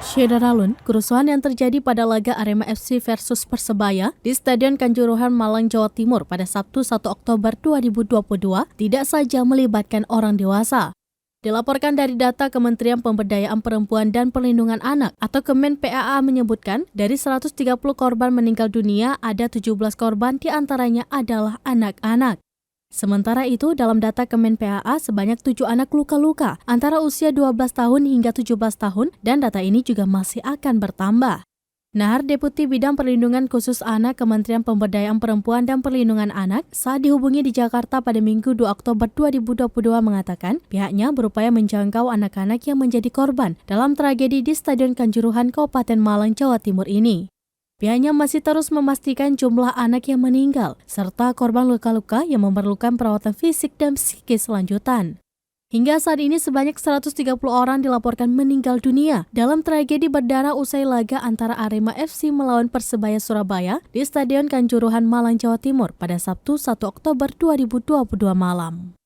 Syederalun, kerusuhan yang terjadi pada laga Arema FC versus Persebaya di Stadion Kanjuruhan Malang, Jawa Timur pada Sabtu 1 Oktober 2022 tidak saja melibatkan orang dewasa. Dilaporkan dari data Kementerian Pemberdayaan Perempuan dan Perlindungan Anak atau Kemen PAA menyebutkan dari 130 korban meninggal dunia, ada 17 korban diantaranya adalah anak-anak. Sementara itu, dalam data Kemen PAA, sebanyak 7 anak luka-luka antara usia 12 tahun hingga 17 tahun dan data ini juga masih akan bertambah. Nahar, Deputi Bidang Perlindungan Khusus Anak Kementerian Pemberdayaan Perempuan dan Perlindungan Anak, saat dihubungi di Jakarta pada Minggu 2 Oktober 2022 mengatakan pihaknya berupaya menjangkau anak-anak yang menjadi korban dalam tragedi di Stadion Kanjuruhan Kabupaten Malang, Jawa Timur ini. Pihaknya masih terus memastikan jumlah anak yang meninggal, serta korban luka-luka yang memerlukan perawatan fisik dan psikis lanjutan. Hingga saat ini sebanyak 130 orang dilaporkan meninggal dunia dalam tragedi berdarah usai laga antara Arema FC melawan Persebaya Surabaya di Stadion Kanjuruhan Malang, Jawa Timur pada Sabtu 1 Oktober 2022 malam.